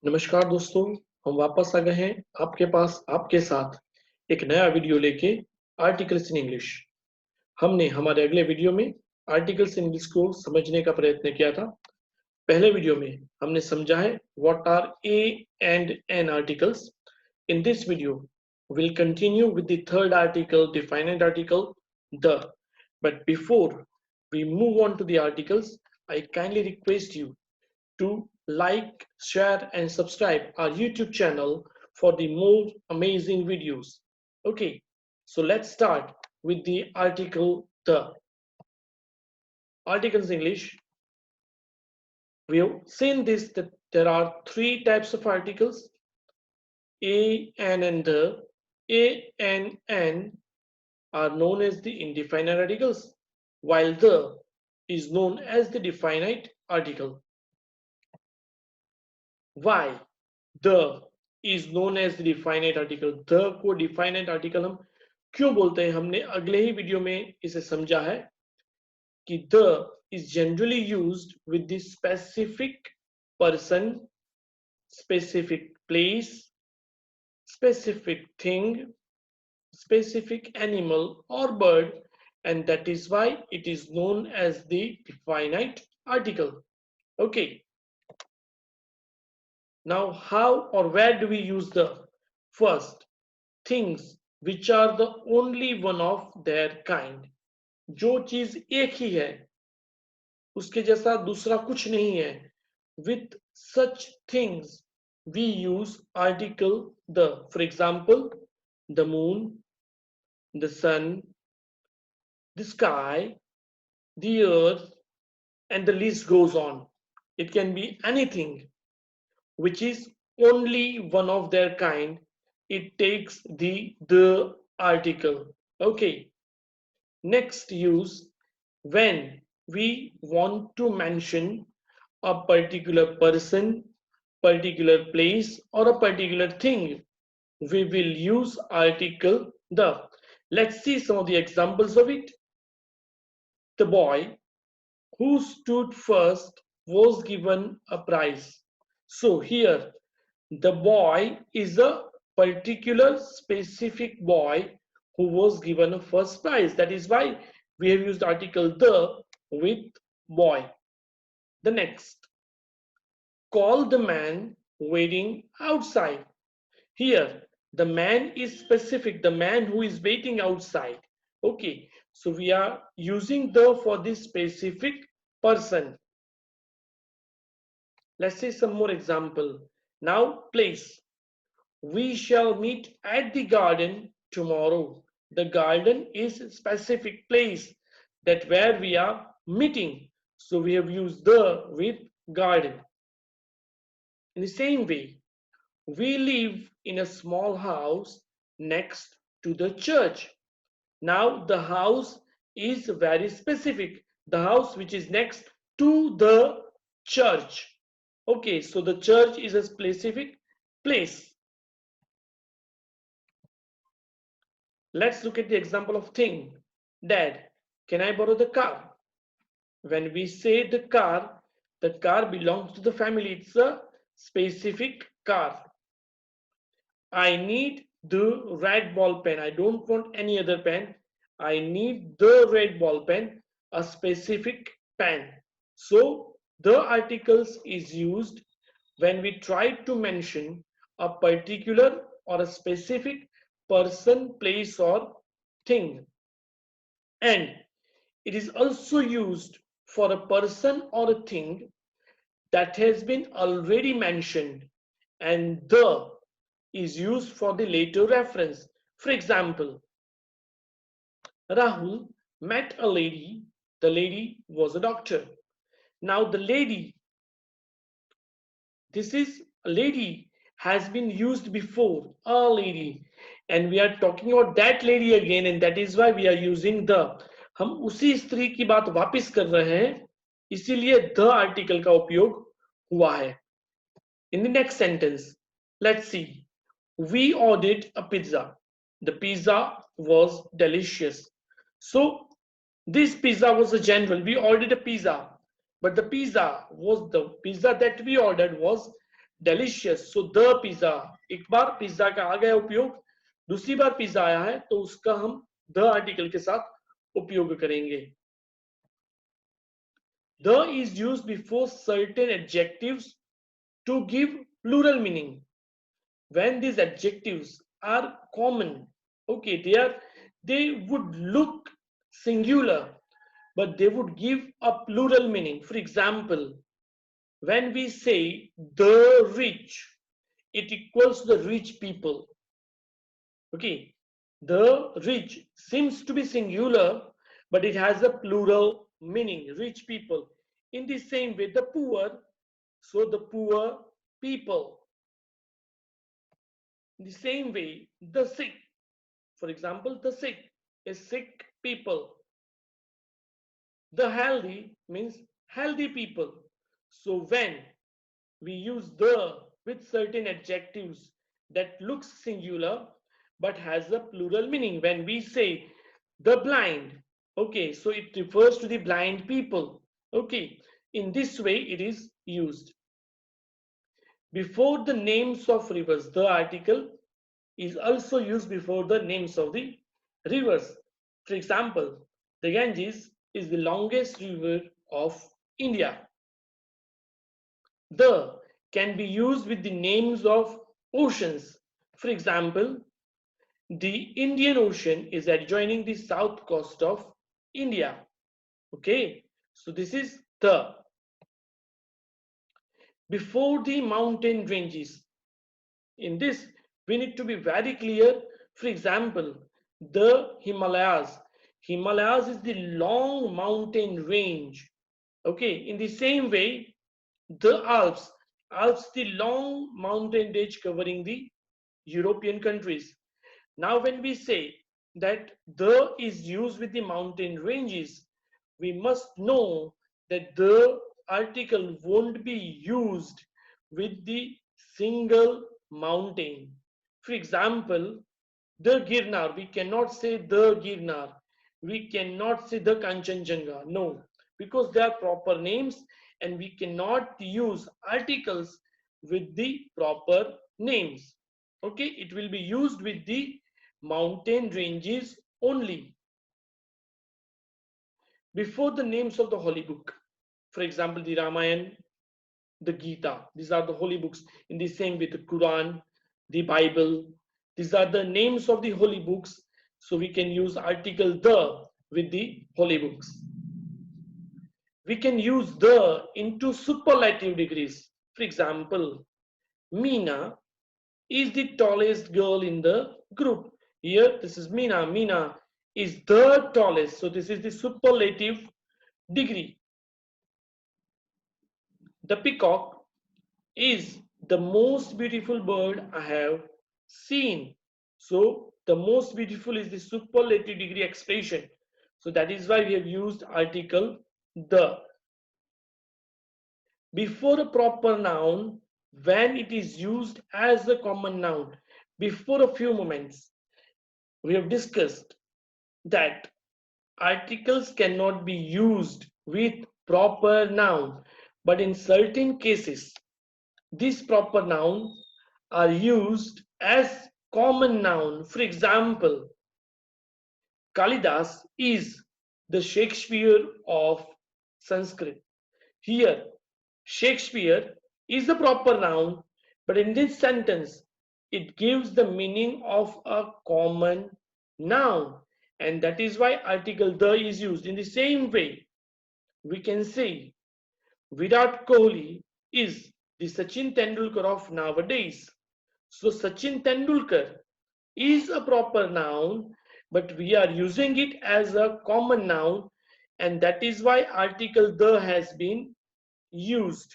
नमस्कार दोस्तों, हम वापस आ गए हैं आपके पास आपके साथ एक नया वीडियो लेके आर्टिकल्स इन इंग्लिश। हमने हमारे अगले वीडियो में आर्टिकल्स इन इंग्लिश को समझने का प्रयत्न किया था। पहले वीडियो में हमने समझा है what are a and an articles. In this video we'll continue with the third article, definite article, the. But before we move on to the articles, I kindly request you to like, share, and subscribe our YouTube channel for the more amazing videos. Okay, so let's start with the article the. Articles English. We have seen this that there are three types of articles: a, an, and the. A and an are known as the indefinite articles, while the is known as the definite article. Why the is known as the definite article? The को definite article हम क्यों बोलते हैं? हमने अगले ही video में इसे समझा है कि the is generally used with the specific person, specific place, specific thing, specific animal or bird, and that is why it is known as the definite article. Okay, now how or where do we use the? First, things which are the only one of their kind. जो चीज एक ही है, उसके जैसा दूसरा कुछ नहीं है. With such things we use article the. For example, the moon, the sun, the sky, the earth, and the list goes on. It can be anything which is only one of their kind. It takes the article. Okay, next use, when we want to mention a particular person, particular place, or a particular thing, we will use article the. Let's see some of the examples of it. The boy who stood first was given a prize. So here the boy is a particular specific boy who was given a first prize. That is why we have used article the with boy. The next, call the man waiting outside. Here the man is specific, the man who is waiting outside. Okay, so we are using the for this specific person. Let's see some more example. Now place. We shall meet at the garden tomorrow. The garden is a specific place that where we are meeting. So we have used the with garden. In the same way, we live in a small house next to the church. Now the house is very specific. The house which is next to the church. Okay, so the church is a specific place. Let's look at the example of thing. Dad, can I borrow the car? When we say the car belongs to the family. It's a specific car. I need the red ball pen. I don't want any other pen. I need the red ball pen, a specific pen. So the articles is used when we try to mention a particular or a specific person, place, or thing. And it is also used for a person or a thing that has been already mentioned, and the is used for the later reference. For example, Rahul met a lady. The lady was a doctor. Now the lady, this is a lady, has been used before, a lady, and we are talking about that lady again, and that is why we are using the. हम उसी स्त्री की बात वापस कर रहे हैं, इसीलिए the article का उपयोग हुआ है. In the next sentence, let's see. We ordered a pizza. The pizza was delicious. So this pizza was a general. We ordered a pizza, but the pizza that we ordered was delicious. So the pizza, एक बार pizza का आ गया उपयोग, दूसरी बार pizza आया है तो उसका हम the आर्टिकल के साथ उपयोग करेंगे. The is used before certain adjectives to give plural meaning. When these adjectives are common, okay, they would look singular, but they would give a plural meaning. For example, when we say the rich, it equals the rich people. Okay, the rich seems to be singular, but it has a plural meaning, rich people. In the same way, the poor, so the poor people. In the same way, the sick, for example, the sick is sick people. The healthy means healthy people. So when we use the with certain adjectives that looks singular but has a plural meaning, when we say the blind, okay, so it refers to the blind people. Okay, in this way it is used. Before the names of rivers, the article is also used before the names of the rivers. For example, the Ganges is the longest river of India. The can be used with the names of oceans. For example, the Indian Ocean is adjoining the south coast of India. Okay, so this is the. Before the mountain ranges. In this, we need to be very clear. For example, the Himalayas. Himalayas is the long mountain range. Okay, in the same way, the Alps. Alps, the long mountain range covering the European countries. Now, when we say that the is used with the mountain ranges, we must know that the article won't be used with the single mountain. For example, the Girnar, we cannot say the Girnar. We cannot say the Kanchenjunga. No, because they are proper names and we cannot use articles with the proper names. Okay, it will be used with the mountain ranges only. Before the names of the holy book, for example, the Ramayana, the Gita, these are the holy books. In the same way, the Quran, the Bible, these are the names of the holy books. So we can use article the with the holy books. We can use the into superlative degrees. For example, Meena is the tallest girl in the group. Here, this is Meena. Meena is the tallest. So this is the superlative degree. The peacock is the most beautiful bird I have seen. So the most beautiful is the superlative degree expression. So that is why we have used article the. Before a proper noun, when it is used as a common noun. Before a few moments, we have discussed that articles cannot be used with proper noun, but in certain cases, these proper nouns are used as common noun. For example, Kalidas is the Shakespeare of Sanskrit. Here, Shakespeare is the proper noun, but in this sentence, it gives the meaning of a common noun, and that is why article the is used. In the same way, we can say Virat Kohli is the Sachin Tendulkar of nowadays. So Sachin Tendulkar is a proper noun, but we are using it as a common noun, and that is why article the has been used.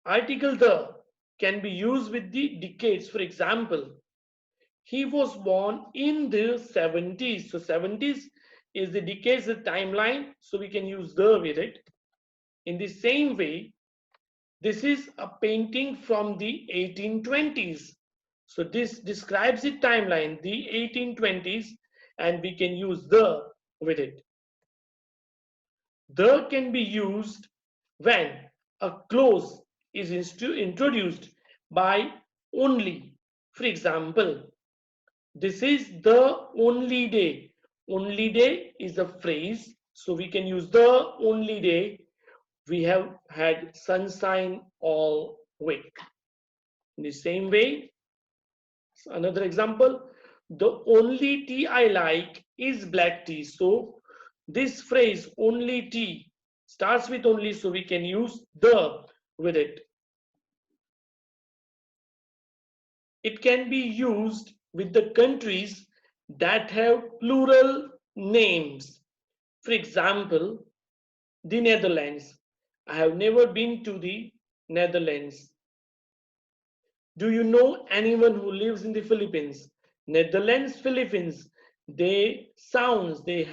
Article the can be used with the decades. For example, he was born in the 70s. So 70s is the decades, the timeline. So we can use the with it. In the same way, this is a painting from the 1820s. So this describes the timeline, the 1820s, and we can use the with it. The can be used when A clause is introduced by only. For example, this is the only day. Only day is a phrase, so we can use the only day. We have had sunshine all week. In the same way, another example, the only tea I like is black tea. So this phrase only tea starts with only, so we can use the with it. It can be used with the countries that have plural names. For example, the Netherlands. I have never been to the Netherlands. Do you know anyone who lives in the Philippines? Netherlands, Philippines. They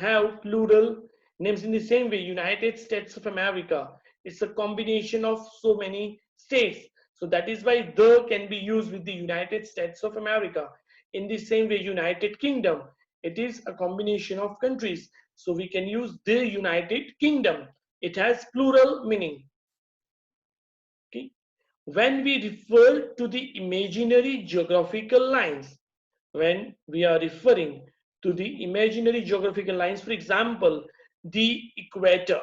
have plural names in the same way. United States of America. It's a combination of so many states. So that is why the can be used with the United States of America. In the same way, United Kingdom. It is a combination of countries. So we can use the United Kingdom. It has plural meaning. Okay. When we refer to the imaginary geographical lines, when we are referring to the imaginary geographical lines, for example, the equator.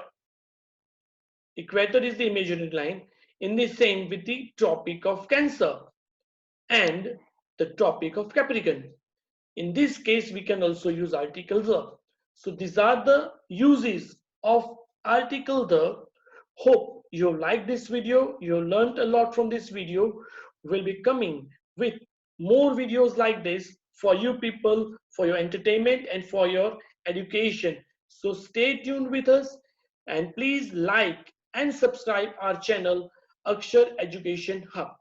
Equator is the imaginary line, in the same with the Tropic of Cancer and the Tropic of Capricorn. In this case, we can also use article the. So these are the uses of article the. Hope you like this video, you learned a lot from this video. Will be coming with more videos like this for you people, for your entertainment and for your education. So stay tuned with us and please like and subscribe our channel Akshar Education Hub.